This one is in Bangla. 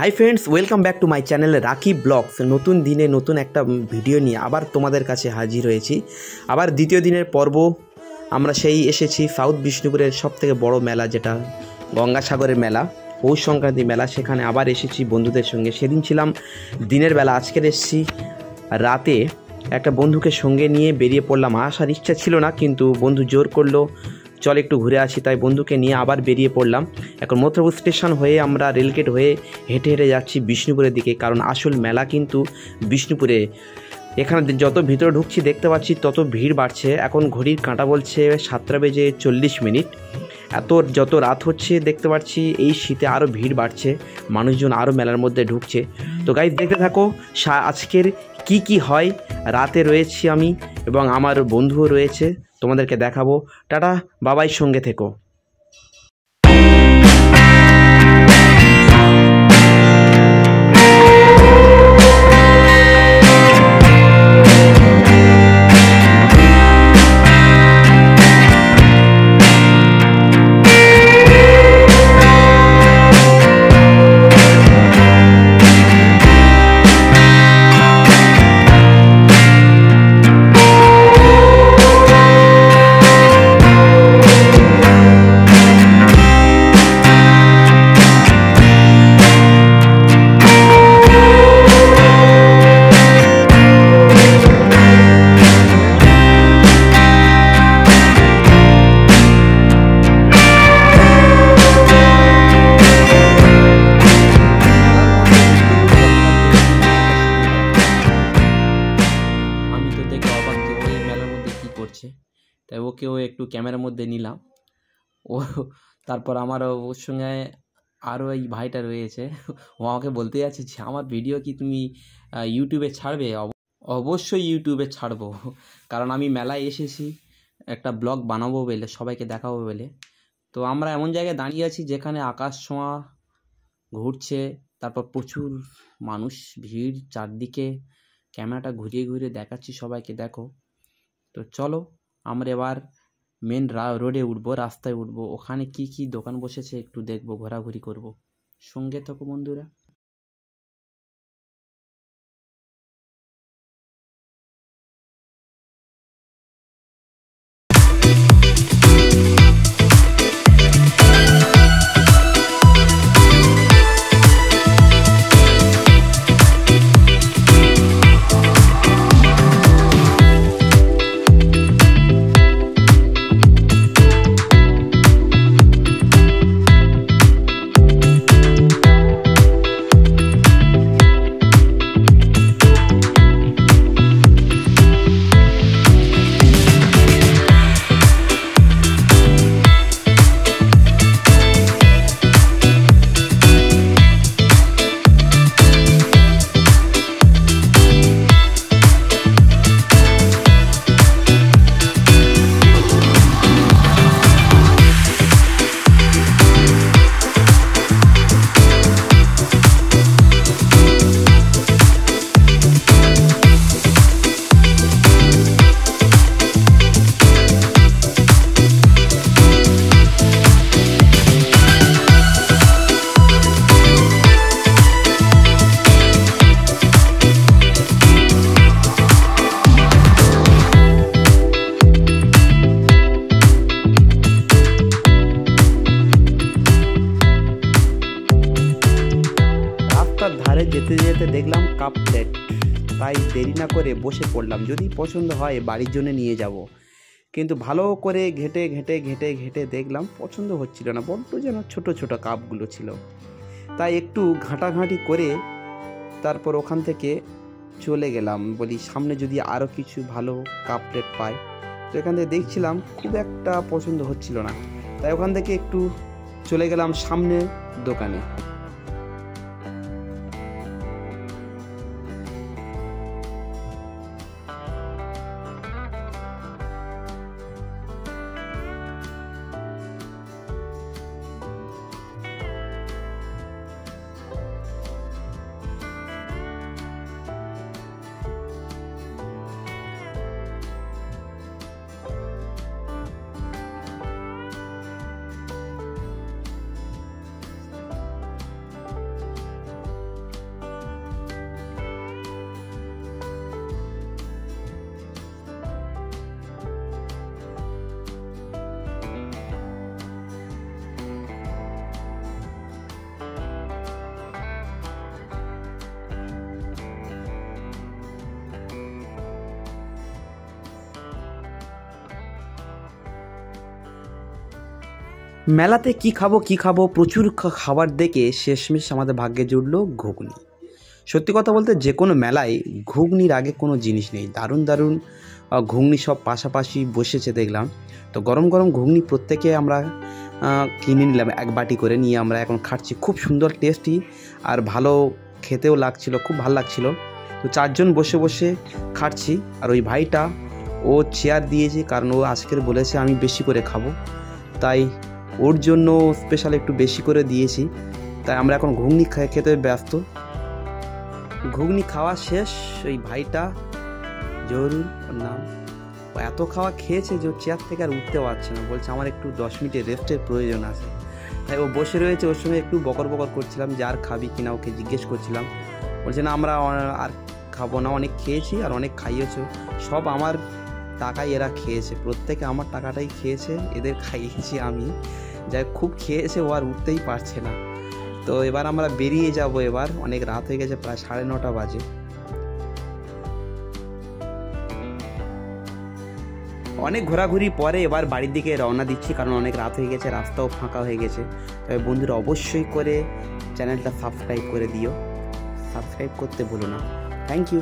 Hi friends, welcome back to my channel রাখি ব্লগস। নতুন দিনে নতুন একটা ভিডিও নিয়ে আবার তোমাদের কাছে হাজির হয়েছি। আবার দ্বিতীয় দিনের পর্ব। আমরা সেই এসেছি সাউথ বিষ্ণুপুরের সবথেকে বড় মেলা, যেটা গঙ্গাসাগরের মেলা, পৌষ সংক্রান্তি মেলা। সেখানে আবার এসেছি বন্ধুদের সঙ্গে। সেদিন ছিলাম দিনের বেলা, আজকের এসেছি রাতে। একটা বন্ধুকে সঙ্গে নিয়ে বেরিয়ে পড়লাম। আসার ইচ্ছা ছিল না, কিন্তু বন্ধু জোর করলো, চল একটু ঘুরে আসি। তাই বন্ধুকে নিয়ে আবার বেরিয়ে পড়লাম। এখন মথুরাপুর স্টেশন হয়ে আমরা রেলগেট হয়ে হেঁটে হেঁটে যাচ্ছি বিষ্ণুপুরের দিকে, কারণ আসল মেলা কিন্তু বিষ্ণুপুরে। এখানে যত ভিতরে ঢুকছি দেখতে পাচ্ছি তত ভিড় বাড়ছে। এখন ঘড়ির কাঁটা বলছে 7:40। যত রাত হচ্ছে দেখতে পাচ্ছি এই শীতে আরও ভিড় বাড়ছে, মানুষজন আরও মেলার মধ্যে ঢুকছে। তো গাইজ দেখতে থাকো আজকের কি হয়। রাতে রয়েছি আমি এবং আমার বন্ধুও রয়েছে, তোমাদেরকে দেখাবো। টাটা, বাবাই, সঙ্গে থেকো। তাই ওকেও একটু ক্যামেরার মধ্যে নিলাম। তারপর আমার ওর সঙ্গে আরও এই ভাইটা রয়েছে, ও আমাকে বলতে যাচ্ছে যে আমার ভিডিও কি তুমি ইউটিউবে ছাড়বে? অবশ্যই ইউটিউবে ছাড়বো, কারণ আমি মেলায় এসেছি একটা ব্লগ বানাবো বলে, সবাইকে দেখাবো বলে। তো আমরা এমন জায়গায় দাঁড়িয়ে আছি যেখানে আকাশ ছোঁয়া ঘুরছে, তারপর প্রচুর মানুষ, ভিড় চারদিকে। ক্যামেরাটা ঘুরিয়ে ঘুরিয়ে দেখাচ্ছি সবাইকে, দেখো। তো চলো আমরা এবার মেন রোডে উঠবো, রাস্তায় উঠবো। ওখানে কি দোকান বসেছে একটু দেখবো, ঘোরাঘুরি করব। সঙ্গে থাকো বন্ধুরা। ধারে যেতে যেতে দেখলাম কাপ প্লেট, তাই দেরি না করে বসে পড়লাম। যদি পছন্দ হয় বাড়ির জন্য নিয়ে যাব, কিন্তু ভালো করে ঘেটে ঘেটে ঘেটে ঘেটে দেখলাম পছন্দ হচ্ছিল না, বড্ড যেন ছোট ছোট কাপগুলো ছিল। তাই একটু ঘাঁটাঘাঁটি করে তারপর ওখান থেকে চলে গেলাম। বলি সামনে যদি আরও কিছু ভালো কাপ প্লেট পাই। তো এখান থেকে দেখছিলাম খুব একটা পছন্দ হচ্ছিল না, তাই ওখান থেকে একটু চলে গেলাম সামনে দোকানে। মেলাতে কি খাবো প্রচুর খাবার দেখে শেষমেশ আমাদের ভাগ্যে জুটলো ঘুগনি। সত্যি কথা বলতে যে কোনো মেলায় ঘুগনির আগে কোনো জিনিস নেই। দারুণ দারুণ ঘুগনি সব পাশাপাশি বসেছে দেখলাম। তো গরম গরম ঘুগনি প্রত্যেকে আমরা কিনে নিলাম এক বাটি করে, নিয়ে আমরা এখন খাচ্ছি। খুব সুন্দর টেস্টি আর ভালো খেতেও লাগছিল, খুব ভালো লাগছিল। তো চারজন বসে বসে খাচ্ছি। আর ওই ভাইটা ও চেয়ার দিয়েছে, কারণ ও আজকের বলেছে আমি বেশি করে খাবো, তাই ওর জন্য স্পেশাল একটু বেশি করে দিয়েছি। তাই আমরা এখন ঘুগনি খেতে ব্যস্ত। ঘুগনি খাওয়া শেষ। ওই ভাইটা জরুর নাম, ও এত খাওয়া খেয়েছে যে ও চেয়ার থেকে আর উঠতে পারছে না, বলছে আমার একটু 10 মিনিটের রেস্টের প্রয়োজন আছে। তাই ও বসে রয়েছে, ওর সঙ্গে একটু বকর করছিলাম যে আর খাবি কিনা, ওকে জিজ্ঞেস করছিলাম। বলছে না আমরা আর খাবো না, অনেক খেয়েছি আর অনেক খাইয়েছো, সব আমার টাকায় এরা খেয়েছে, প্রত্যেকে আমার টাকাটাই খেয়েছে, এদের খাইয়েছি আমি। যাই খুব খেয়েছে, ও আর উঠতেই পারছে না। তো এবার আমরা বেরিয়ে যাব, এবার অনেক রাত হয়ে গেছে, প্রায় 9:30 বাজে। অনেক ঘোরাঘুরি পরে এবার বাড়ির দিকে রওনা দিচ্ছি, কারণ অনেক রাত হয়ে গেছে, রাস্তাও ফাঁকা হয়ে গেছে। তবে বন্ধুরা অবশ্যই করে চ্যানেলটা সাবস্ক্রাইব করে দিও, সাবস্ক্রাইব করতে ভুলো না। Thank you.